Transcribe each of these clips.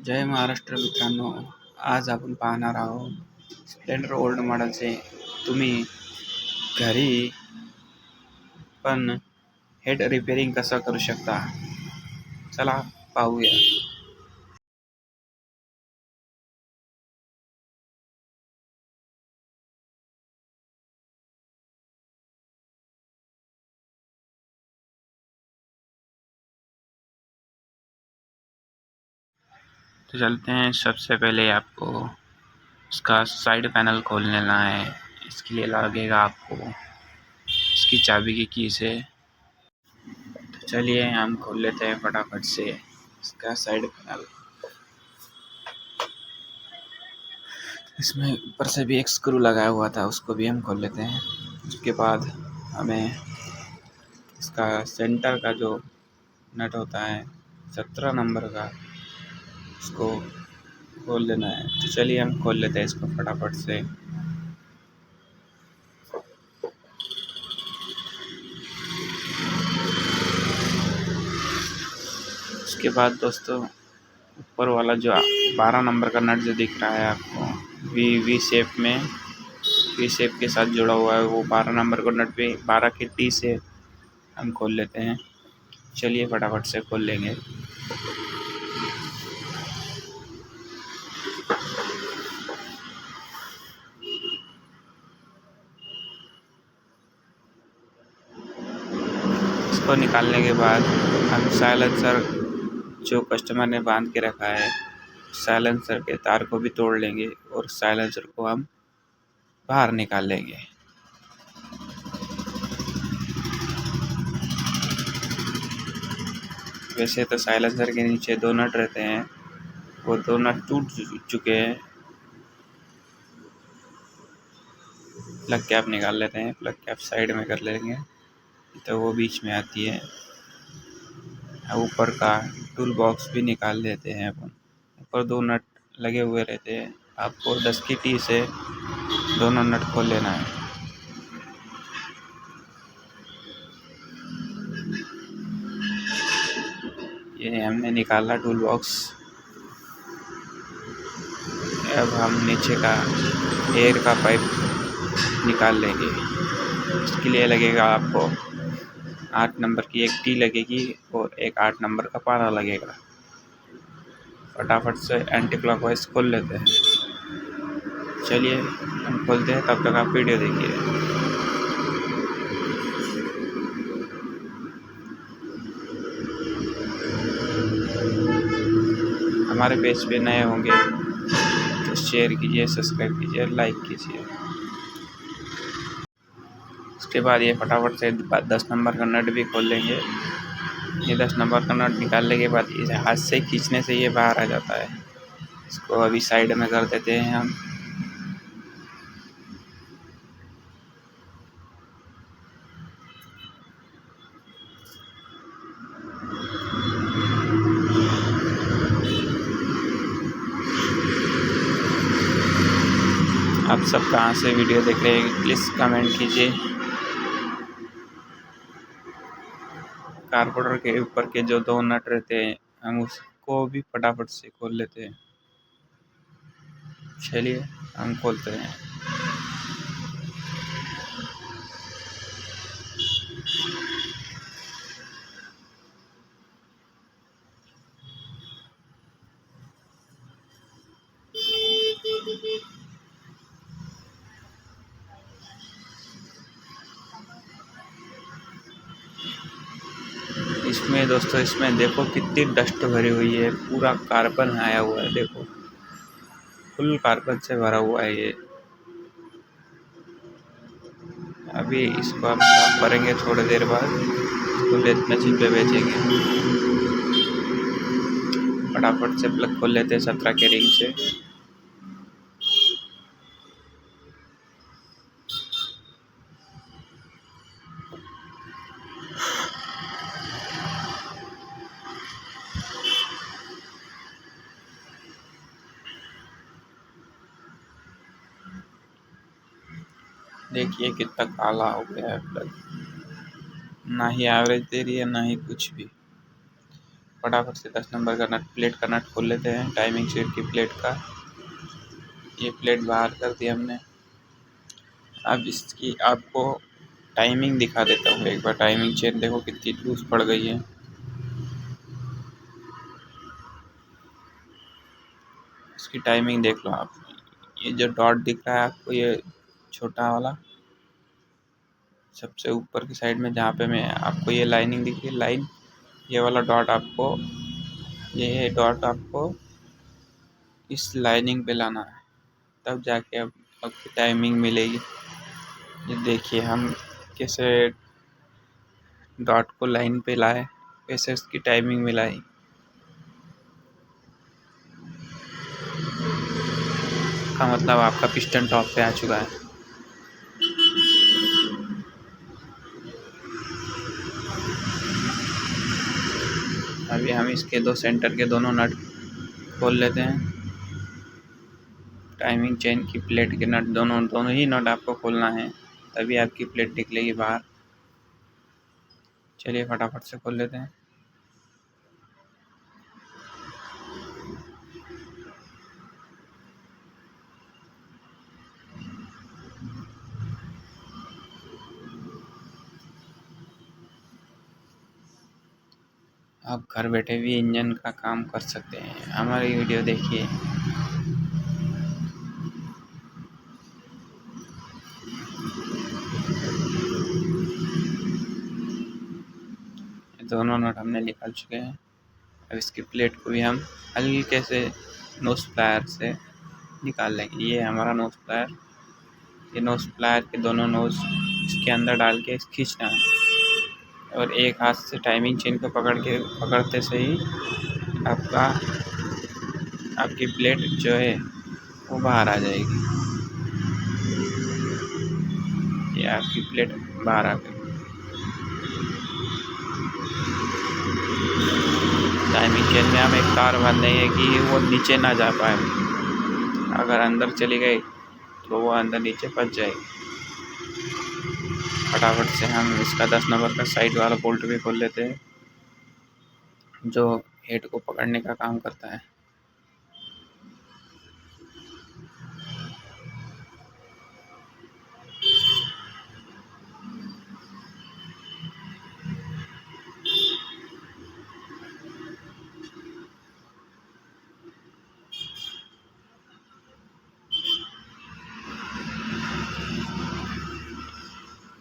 जय महाराष्ट्र मित्रांनो, आज आपण पाहणार आहोत स्प्लेंडर ओल्ड मॉडेलचे तुम्ही घरी पण हेड रिपेअरिंग कसं करू शकता. चला पाहूया. तो चलते हैं। सबसे पहले आपको उसका साइड पैनल खोल लेना है। इसके लिए लगेगा आपको इसकी चाबी की की से। तो चलिए हम खोल लेते हैं फटाफट से इसका साइड पैनल। इसमें ऊपर से भी एक स्क्रू लगाया हुआ था, उसको भी हम खोल लेते हैं। उसके बाद हमें इसका सेंटर का जो नट होता है 17 नंबर का, उसको खोल लेना है। तो चलिए हम खोल लेते हैं इसको फटाफट से। उसके बाद दोस्तों, ऊपर वाला जो 12 नंबर का नट जो दिख रहा है आपको वी शेप में, वी शेप के साथ जुड़ा हुआ है, वो 12 नंबर को नट पे 12 की टी से हम खोल लेते हैं। चलिए फटाफट से खोल लेंगे। इसको निकालने के बाद हम साइलेंसर जो कस्टमर ने बांध के रखा है, साइलेंसर के तार को भी तोड़ लेंगे और साइलेंसर को हम बाहर निकाल लेंगे। वैसे तो साइलेंसर के नीचे 2 नट रहते हैं, वो 2 नट टूट चुके हैं। प्लग कैप निकाल लेते हैं। प्लग कैप साइड में कर लेंगे तो वो बीच में आती है। ऊपर का टूल बॉक्स भी निकाल लेते हैं अपन। ऊपर 2 नट लगे हुए रहते हैं। आपको 10 की टी से दोनों नट खोल लेना है। ये हमने निकाला टूल बॉक्स। अब हम नीचे का एयर का पाइप निकाल लेंगे। इसके लिए लगेगा आपको 8 नंबर की एक टी लगेगी और एक 8 नंबर का पारा लगेगा। फटाफट से एंटी क्लॉकवाइज खोल लेते हैं। चलिए हम खोलते हैं, तब तक आप वीडियो देखिए। हमारे पेज पे नए होंगे तो शेयर कीजिए, सब्सक्राइब कीजिए, लाइक कीजिए। उसके बाद ये फटाफट से 10 नंबर का नट भी खोल लेंगे। ये 10 नंबर का नट निकालने के बाद इसे हाथ से खींचने से ये बाहर आ जाता है। इसको अभी साइड में कर देते हैं हम। आप सब कहाँ से वीडियो देख रहे हैं प्लीज़ कमेंट कीजिए। कार्बोरेटर के ऊपर के जो 2 नट रहते हैं हम उसको भी फटाफट से खोल लेते हैं। चलिए हम खोलते हैं। इसमें दोस्तों, इसमें देखो कितनी डस्ट भरी हुई है, पूरा कार्बन आया हुआ है। देखो फुल कार्बन से भरा हुआ है ये। अभी इसको हम साफ करेंगे, थोड़ी देर बाद इसको मशीन पे बेचेंगे। फटाफट से प्लग खोल लेते हैं 17 के रिंग से। देखिए कितना काला हो गया है प्लग, ना ही एवरेज दे रही है ना ही कुछ भी। फटाफट से 10 नंबर का नट, प्लेट का नट खोल लेते हैं, टाइमिंग चेन की प्लेट का। ये प्लेट बाहर कर दी हमने। अब इसकी आपको टाइमिंग दिखा देता हूँ एक बार। टाइमिंग चेन देखो कितनी लूज पड़ गई है। इसकी टाइमिंग देख लो आप। ये जो डॉट दिख रहा है आपको, ये छोटा वाला सबसे ऊपर की साइड में, जहाँ पे मैं आपको ये लाइनिंग दिख रही है, लाइन, ये वाला डॉट आपको, ये डॉट आपको इस लाइनिंग पे लाना है, तब जाके अब आपकी टाइमिंग मिलेगी। ये देखिए हम कैसे डॉट को लाइन पे लाए, कैसे उसकी टाइमिंग मिलाई। का मतलब आपका पिस्टन टॉप पे आ चुका है। अभी हम इसके दो सेंटर के दोनों नट खोल लेते हैं। टाइमिंग चेन की प्लेट के नट, दोनों ही नट आपको खोलना है, तभी आपकी प्लेट निकलेगी बाहर। चलिए फटाफट से खोल लेते हैं। आप घर बैठे भी इंजन का काम कर सकते हैं। हमारी वीडियो देखिए। दोनों नट हमने निकाल चुके हैं। अब इसकी प्लेट को भी हम हल्के से नोज प्लायर से निकाल लेंगे। ये हमारा नोज प्लायर, ये नोज प्लायर के दोनों नोज इसके अंदर डाल के खींचना है, और एक हाथ से टाइमिंग चेन को पकड़ते से ही आपकी प्लेट जो है वो बाहर आ जाएगी। ये आपकी प्लेट बाहर आ गई। टाइमिंग चेन में हम एक तार बांधेंगे कि वो नीचे ना जा पाए। अगर अंदर चली गई तो वो अंदर नीचे फंस जाएगी। फटाफट से हम इसका 10 नंबर का साइड वाला बोल्ट भी खोल लेते हैं, जो हेड को पकड़ने का काम करता है।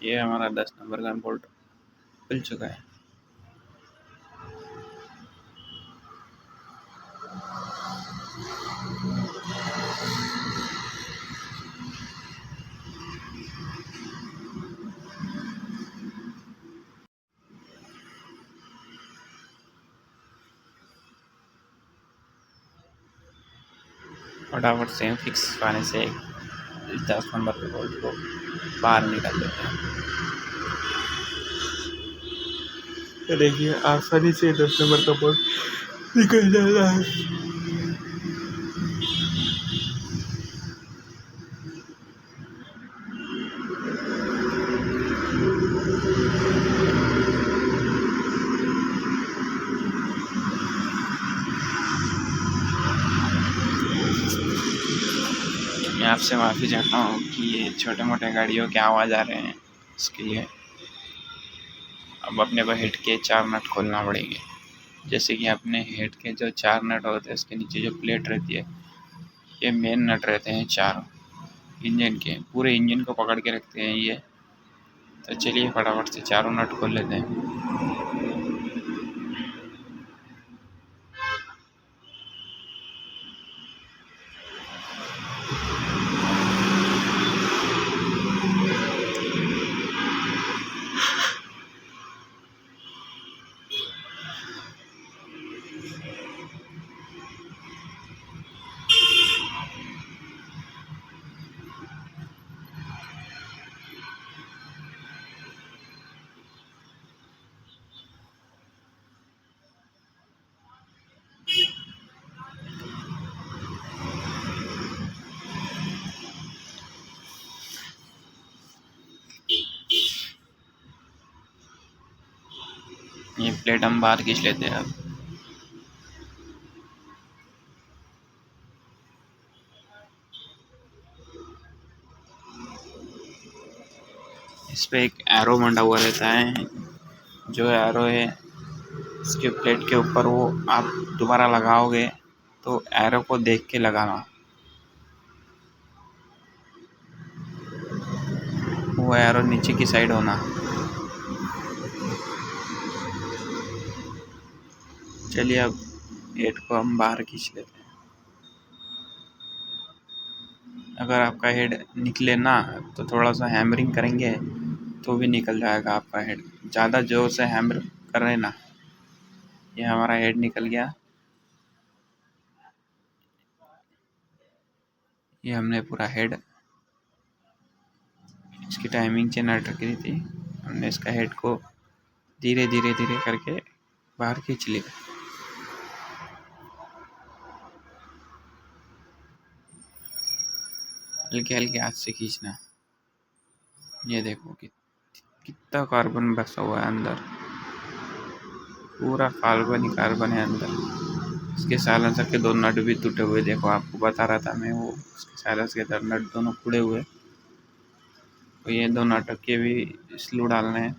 ये हमारा 10 नंबर का बोल्ट खुल चुका है। फटाफट से फिक्स पाने से 10 नंबर के बोल्ट को बाहर निकाल देते हैं। तो देखिए आसानी से 10 नंबर का बोल्ट निकल जाता है। मैं आपसे माफ़ी चाहता हूँ कि ये छोटे मोटे गाड़ियों के आवाज़ आ रहे हैं, इसके लिए अब अपने को हेड के 4 नट खोलना पड़ेंगे। जैसे कि अपने हेड के जो 4 नट होते हैं, उसके नीचे जो प्लेट रहती है, ये मेन नट रहते हैं 4 इंजन के, पूरे इंजन को पकड़ के रखते हैं ये। तो चलिए फटाफट से चारों नट खोल लेते हैं। ये प्लेट हम बाहर खींच लेते हैं अब। इस पे एक एरो मंडा हुआ रहता है। जो एरो है इसके प्लेट के ऊपर वो आप दोबारा लगाओगे तो एरो को देख के लगाना। वो एरो नीचे की साइड होना। चलिए अब हेड को हम बाहर खींच लेते हैं। अगर आपका हेड निकले ना तो थोड़ा सा हैमरिंग करेंगे तो भी निकल जाएगा आपका हेड। ज़्यादा जोर से हैमर कर रहे ना, ये हमारा हेड निकल गया। ये हमने पूरा हेड, इसकी टाइमिंग चेन अटक रही थी, हमने इसका हेड को धीरे धीरे धीरे करके बाहर खींच लिया। हल्के हल्के हाथ से खींचना। ये देखो कि कितना कार्बन बसा हुआ है अंदर, पूरा कार्बन ही कार्बन है अंदर। इसके साइलेंसर के दो नट भी टूटे हुए, देखो आपको बता रहा था मैं, वो इसके साइलेंसर के नट दोनों टूटे हुए। तो ये दो नट के भी स्लू डालने हैं।